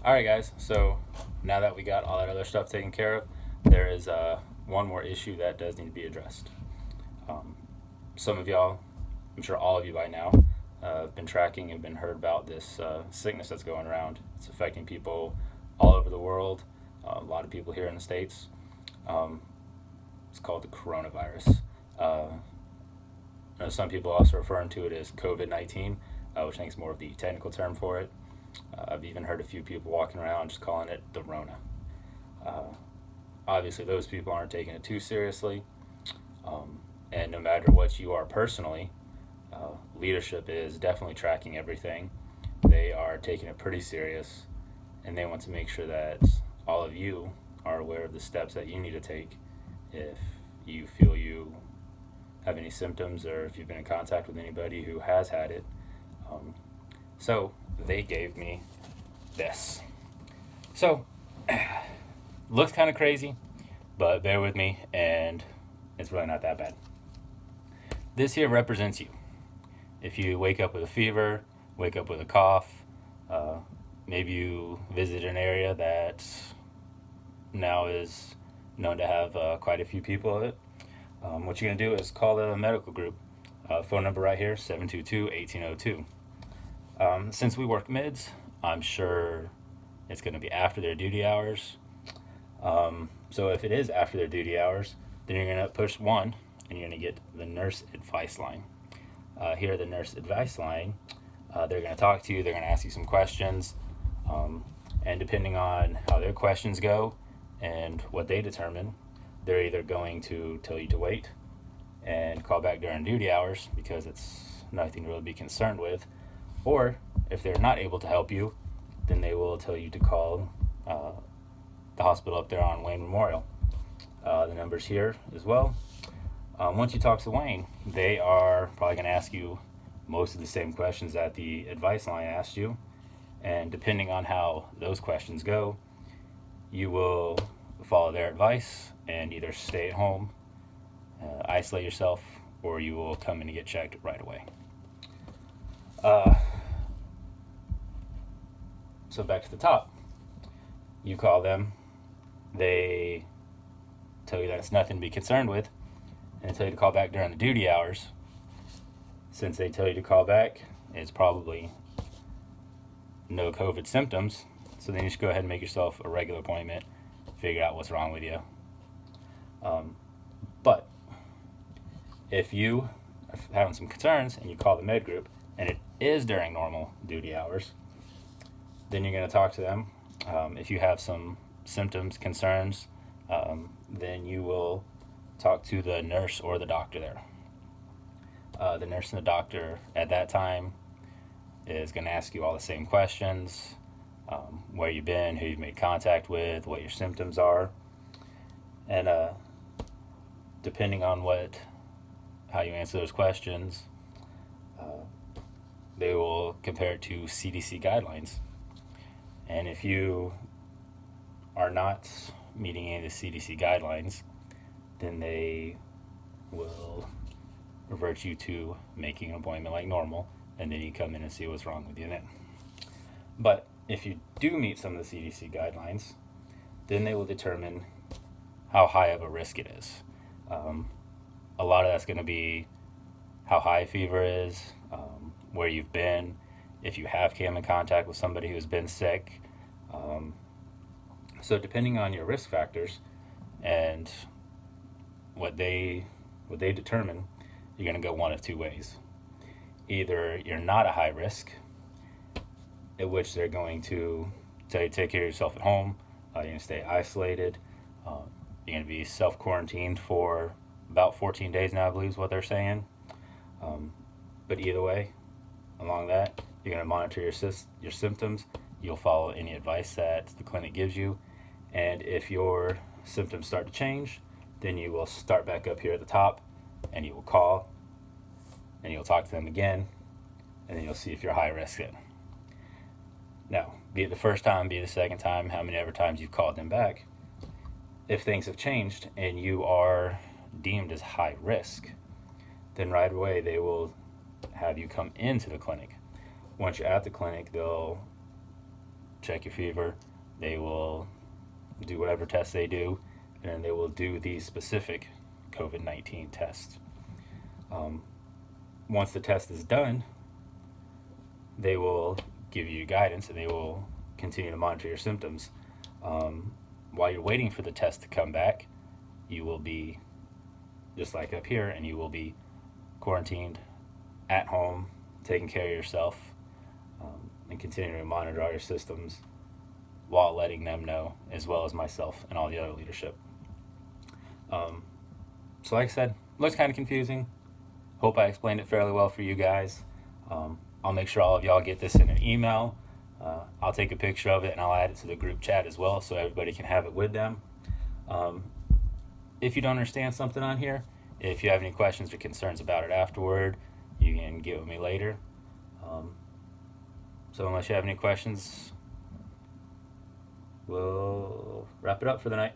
All right, guys. So now that we got all that other stuff taken care of, there is one more issue that does need to be addressed. Um, some of y'all, I'm sure all of you by now, have been tracking and been heard about this sickness that's going around. It's affecting people all over the world. A lot of people here in the States. Um, it's called the coronavirus. Some people also referring to it as COVID-19, which I think is more of the technical term for it. I've even heard a few people walking around just calling it the Rona. Uh, Obviously, those people aren't taking it too seriously. And no matter what you are personally, leadership is definitely tracking everything. They are taking it pretty serious, and they want to make sure that all of you are aware of the steps that you need to take if you feel you have any symptoms or if you've been in contact with anybody who has had it. So they gave me this. So, looks kind of crazy, but bear with me, and it's really not that bad. This here represents you. If you wake up with a fever, wake up with a cough, maybe you visit an area that now is known to have quite a few people of it, what you're going to do is call the medical group. Phone number right here, 722-1802. Since we work mids, I'm sure it's going to be after their duty hours. So if it is after their duty hours, then you're going to push 1 and you're going to get the nurse advice line. Here, the nurse advice line, they're going to talk to you, they're going to ask you some questions, and depending on how their questions go and what they determine, they're either going to tell you to wait and call back during duty hours because it's nothing to really be concerned with, or if they're not able to help you, then they will tell you to call the hospital up there on Wayne Memorial. The number's here as well. Once you talk to Wayne, they are probably going to ask you most of the same questions that the advice line asked you, and depending on how those questions go, you will follow their advice and either stay at home, isolate yourself, or you will come in and get checked right away. So back to the top. You call them, they tell you that it's nothing to be concerned with, and tell you to call back during the duty hours. Since they tell you to call back, it's probably no COVID symptoms, so then you just go ahead and make yourself a regular appointment, figure out what's wrong with you. But if you are having some concerns and you call the med group and it is during normal duty hours, then you're going to talk to them. If you have some symptoms, concerns, then you will talk to the nurse or the doctor there. The nurse and the doctor at that time is going to ask you all the same questions, where you've been, who you've made contact with, what your symptoms are, and depending on how you answer those questions, they will compare it to CDC guidelines. And if you are not meeting any of the CDC guidelines, then they will revert you to making an appointment like normal, and then you come in and see what's wrong with you then. But if you do meet some of the CDC guidelines, then they will determine how high of a risk it is. A lot of that's going to be how high fever is, where you've been, if you have came in contact with somebody who's been sick. So depending on your risk factors and what they determine, you're going to go one of two ways. Either you're not a high risk, at which they're going to tell you to take care of yourself at home, you're going to stay isolated, you're going to be self-quarantined for about 14 days now, I believe is what they're saying. But either way, along that, you're going to monitor your symptoms. You'll follow any advice that the clinic gives you. And if your symptoms start to change, then you will start back up here at the top, and you will call, and you'll talk to them again, and then you'll see if you're high risk then. Now, be it the first time, be it the second time, how many ever times you've called them back, if things have changed and you are deemed as high risk, then right away they will have you come into the clinic. Once you're at the clinic, they'll check your fever. They will do whatever tests they do, and then they will do the specific COVID-19 test. Once the test is done, they will give you guidance and they will continue to monitor your symptoms. While you're waiting for the test to come back, you will be just like up here, and you will be quarantined at home, taking care of yourself, and continuing to monitor all your systems while letting them know, as well as myself and all the other leadership. So like I said, looks kind of confusing. Hope I explained it fairly well for you guys. I'll make sure all of y'all get this in an email. I'll take a picture of it and I'll add it to the group chat as well so everybody can have it with them. If you don't understand something on here, if you have any questions or concerns about it afterward, you can get with me later. So unless you have any questions, we'll wrap it up for the night.